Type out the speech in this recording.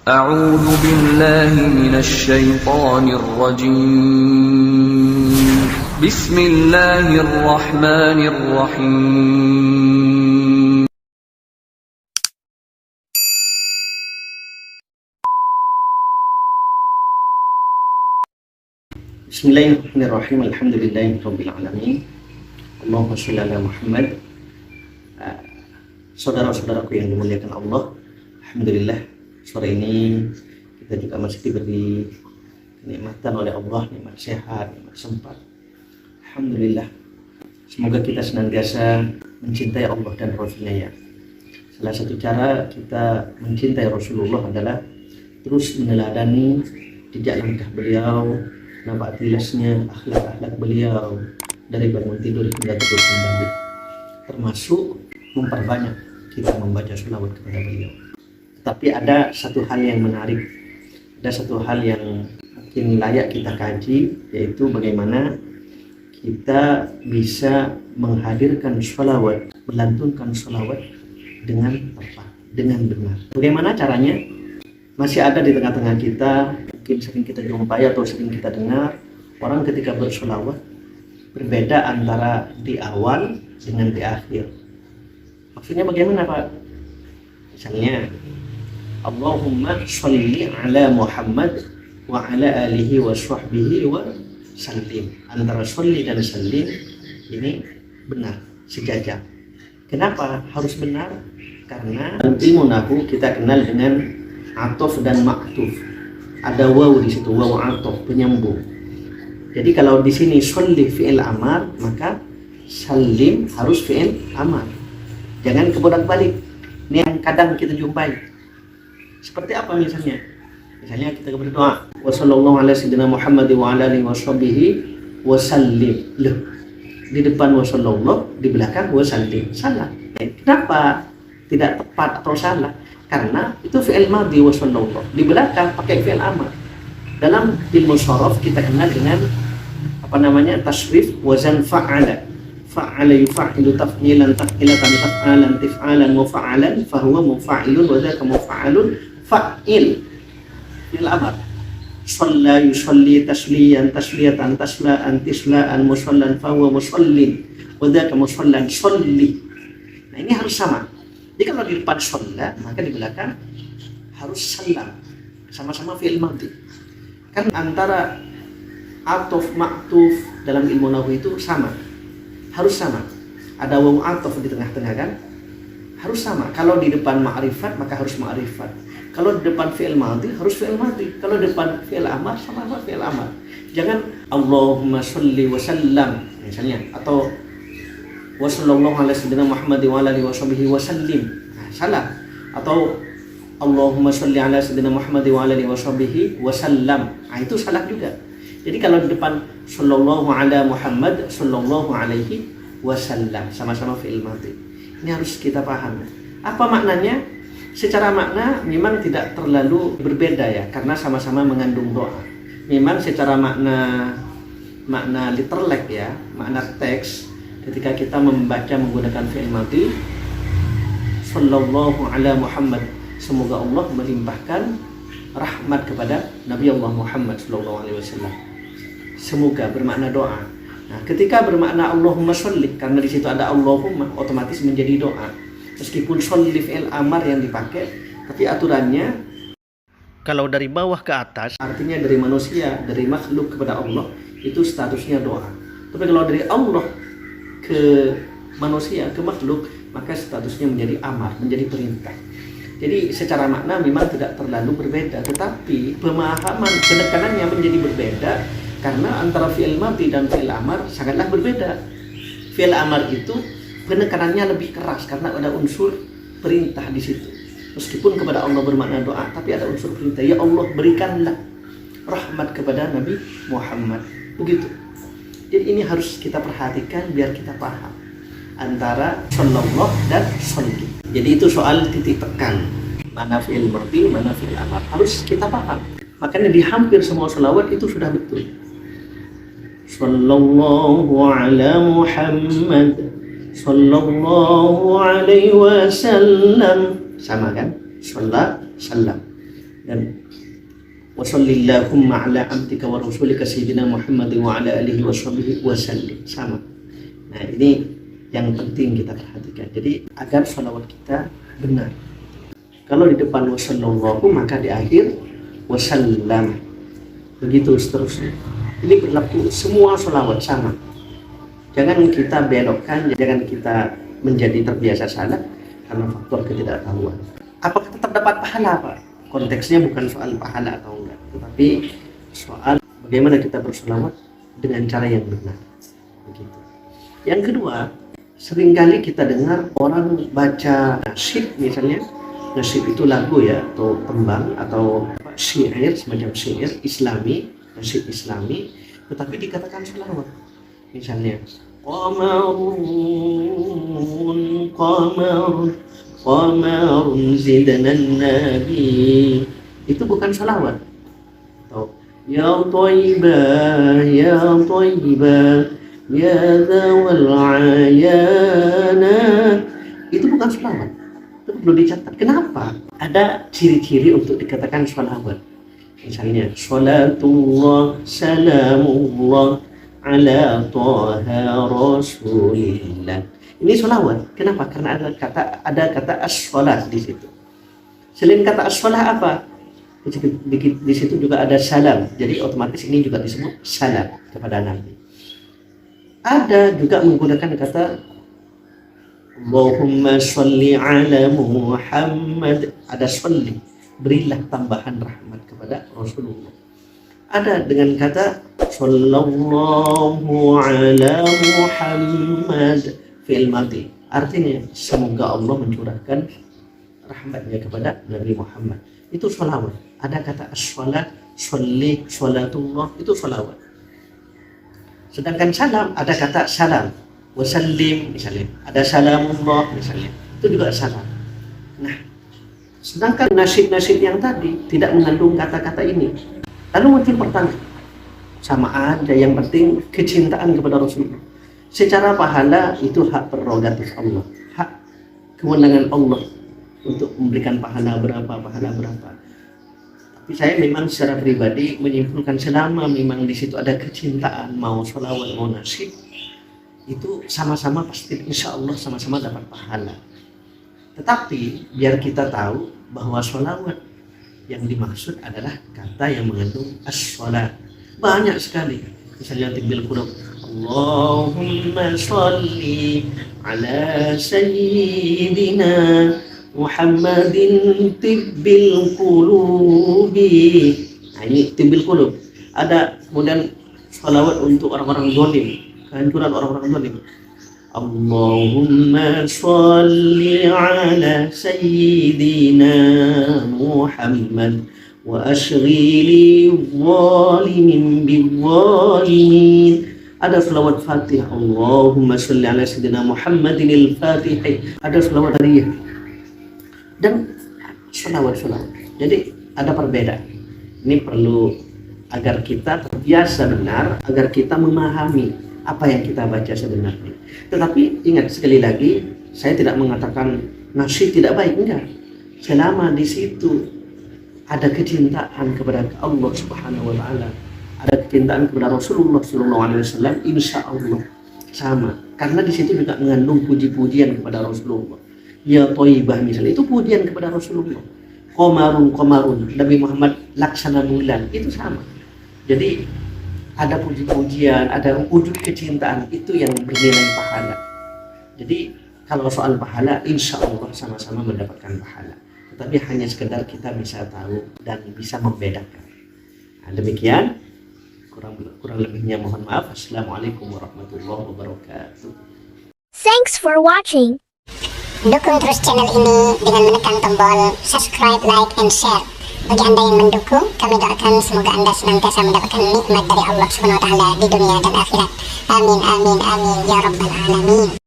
أعوذ بالله من الشيطان الرجيم بسم الله الرحمن الرحيم Bismillahirrahmanirrahim. Alhamdulillahirabbil alamin. Allahumma shalli ala Muhammad. Saudara-saudaraku yang dimuliakan Allah, alhamdulillah sore ini kita juga masih diberi kenikmatan oleh Allah, nikmat sehat, nikmat sempat. Alhamdulillah. Semoga kita senantiasa mencintai Allah dan Rasulnya ya. Salah satu cara kita mencintai Rasulullah adalah terus meneladani jejak langkah beliau, nampak jelasnya akhlak-akhlak beliau dari bangun tidur hingga tidur kembali, termasuk memperbanyak kita membaca sholawat kepada beliau. Tetapi ada satu hal yang menarik, ada satu hal yang mungkin layak kita kaji, yaitu bagaimana kita bisa menghadirkan sholawat, melantunkan sholawat dengan tepat, dengan benar. Bagaimana caranya? Masih ada di tengah-tengah kita, mungkin sering kita jumpai atau sering kita dengar, orang ketika bersolawat berbeda antara di awal dengan di akhir. Maksudnya bagaimana Pak? Misalnya, Allahumma sholli ala Muhammad wa ala alihi wa sahbihi wa sallim. Antara sholli dan sallim ini benar, sejajar. Kenapa harus benar? Karena dalam ilmu nahwu kita kenal dengan atof dan ma'tuf. Ada waw di situ, waw atof, penyambung. Jadi kalau di sini sholli fi'il amar, maka salim harus fi'il amar. Jangan kebolak-balik. Ini yang kadang kita jumpai. Seperti apa misalnya? Misalnya kita berdoa, wa sallallahu ala sayyidina Muhammad wa ala alihi wa sahbihi wa sallim. Loh, di depan wa sallallahu, di belakang wa sallim. Salah. Kenapa tidak tepat atau salah? Karena itu fi'il madhi wa sallallahu, di belakang pakai fi'il amar. Dalam ilmu sharaf kita kenal dengan tasrif wazan fa'ala. Fa'ala yufa'ilu taf'ilan taf'ilatan taf'alan tif'alan mufa'alan fahuwa mufa'ilun wa dzaka mufa'alun fa'il. Fi'il amar. Shalla yusalli tasliyan tasliyatan taslaan tislaan musallan fahuwa musallin wa dzaka musallan sholli. Nah, ini harus sama. Jadi kalau di depan sholat, maka di belakang harus salam, sama-sama fi'il madhi. Kan antara atof ma'tuf dalam ilmu nahwu itu sama, harus sama. Ada waw atof di tengah-tengah kan, harus sama. Kalau di depan ma'rifat maka harus ma'rifat. Kalau di depan fi'il madhi harus fi'il madhi. Kalau di depan fi'il amar sama-sama fi'il amar. Jangan Allahumma sholli wa sallam misalnya, atau wa sallallahu ala sayyidina Muhammad wa ala alihi wa sahbihi wa sallim. Nah, salah. Atau Allahumma sholli ala sayyidina Muhammad wa ala alihi wa sahbihi wa sallam. Nah, itu salah juga. Jadi kalau di depan sallallahu ala Muhammad sallallahu alaihi wasallam, sama-sama fi'il madhi. Ini harus kita paham. Apa maknanya? Secara makna memang tidak terlalu berbeda ya, karena sama-sama mengandung doa. Memang secara makna literlek ya, makna teks, ketika kita membaca menggunakan fi'il madhi, sallallahu ala Muhammad, semoga Allah melimpahkan rahmat kepada Nabi Allah Muhammad sallallahu alaihi wasallam. Semoga bermakna doa. Nah, ketika bermakna Allahumma sholli, karena di situ ada Allahumma, otomatis menjadi doa. Meskipun sholli fi'il amar yang dipakai, tapi aturannya kalau dari bawah ke atas, artinya dari manusia, dari makhluk kepada Allah, itu statusnya doa. Tapi kalau dari Allah ke manusia, ke makhluk, maka statusnya menjadi amar, menjadi perintah. Jadi secara makna memang tidak terlalu berbeda, tetapi pemahaman penekanannya menjadi berbeda karena antara fi'il madhi dan fi'il amar sangatlah berbeda. Fi'il amar itu penekanannya lebih keras karena ada unsur perintah di situ. Meskipun kepada Allah bermakna doa, tapi ada unsur perintah. Ya Allah, berikanlah rahmat kepada Nabi Muhammad. Begitu. Jadi ini harus kita perhatikan biar kita paham antara sallallahu dan sholli. Jadi itu soal titik tekan, mana fi'il madhi, mana fi'il amar, harus kita paham. Makanya di hampir semua sholawat itu sudah betul. Sallallahu ala Muhammad sallallahu alaihi wasallam, sama kan? Sallallahu sallam. Dan wa shallillahumma ala abdika wa rasulika sayyidina Muhammadin wa ala alihi wa sahbihi wa sallim. Sama. Nah, ini yang penting kita perhatikan. Jadi agar sholawat kita benar. Kalau di depan wasallallahu maka di akhir wasallam. Begitu seterusnya. Ini berlaku semua sholawat sama. Jangan kita belokkan, jangan kita menjadi terbiasa salah karena faktor ketidaktahuan. Apakah tetap dapat pahala, Pak? Konteksnya bukan soal pahala atau enggak, tetapi soal bagaimana kita bersolawat dengan cara yang benar. Begitu. Yang kedua, seringkali kita dengar orang baca nasyid misalnya. Nasyid itu lagu ya, atau tembang, atau syair, semacam syair Islami, nasyid Islami, tetapi dikatakan sholawat. Misalnya, qamarun qamarun qamarun zidanan nabi, itu bukan sholawat. Atau ya thayyibah ya thayyibah ya dzawal ayana, itu bukan sholawat. Itu perlu dicatat. Kenapa? Ada ciri-ciri untuk dikatakan sholawat. Misalnya sholatullah salamullah ala taha rasulillah. Ini sholawat. Kenapa? Karena ada kata as-sholat di situ. Selain kata as-sholah apa? Di situ juga ada salam. Jadi otomatis ini juga disebut salam kepada Nabi. Ada juga menggunakan kata Allahumma sholli ala Muhammad. Ada sholli. Berilah tambahan rahmat kepada Rasulullah. Ada dengan kata sallallahu ala Muhammad fi'il madhi. Artinya semoga Allah mencurahkan rahmatnya kepada Nabi Muhammad. Itu sholawat. Ada kata as-sholat, sholli, sholatullah, itu sholawat. Sedangkan salam, ada kata salam, wasallim misalnya. Ada salamullah misalnya. Itu juga salam. Nah, sedangkan nasyid-nasyid yang tadi tidak mengandung kata-kata ini. Lalu muncul pertanyaan, sama aja, yang penting kecintaan kepada Rasulullah. Secara pahala itu hak prerogatif Allah, hak kewenangan Allah untuk memberikan pahala berapa. Tapi saya memang secara pribadi menyimpulkan selama memang di situ ada kecintaan, mau sholawat mau nasyid, itu sama-sama pasti insya Allah sama-sama dapat pahala. Tetapi biar kita tahu bahwa sholawat yang dimaksud adalah kata yang mengandung as-sholat. Banyak sekali. Misalnya tibbil qulub, Allahumma sholli ala sayyidina Muhammadin tibbil qulubi. Nah, ini tibbil qulub. Ada kemudian sholawat untuk orang-orang zalim, kehancuran orang-orang zalim. Allahumma sholli ala sayyidina Muhammad wa ashghili zalimin bizzalimin. Ada selawat Fatih, Allahumma sholli ala sayyidina Muhammadin al-Fatih. Ada selawat Hariyah dan selawat. Jadi ada perbedaan. Ini perlu agar kita terbiasa benar, agar kita memahami apa yang kita baca sebenarnya. Tetapi ingat sekali lagi, saya tidak mengatakan nasyid tidak baik, enggak. Selama di situ ada kecintaan kepada Allah Subhanahu wa taala, ada kecintaan kepada Rasulullah sallallahu alaihi wasallam, insya Allah sama. Karena di situ juga mengandung puji-pujian kepada Rasulullah. Ya thayyibah misalnya, itu pujian kepada Rasulullah. Qamarun, Nabi Muhammad laksana bulan, itu sama. Jadi ada puji-pujian, ada wujud kecintaan, itu yang bernilai pahala. Jadi kalau soal pahala, insya Allah sama-sama mendapatkan pahala. Tetapi hanya sekedar kita bisa tahu dan bisa membedakan. Nah, demikian, kurang lebihnya mohon maaf. Assalamualaikum warahmatullahi wabarakatuh. Thanks for watching. Dukung terus channel ini dengan menekan tombol subscribe, like, and share. Bagi Anda yang mendukung, kami doakan semoga Anda senantiasa mendapatkan nikmat dari Allah Subhanahu wa taala di dunia dan akhirat. Amin amin amin ya rabbal alamin.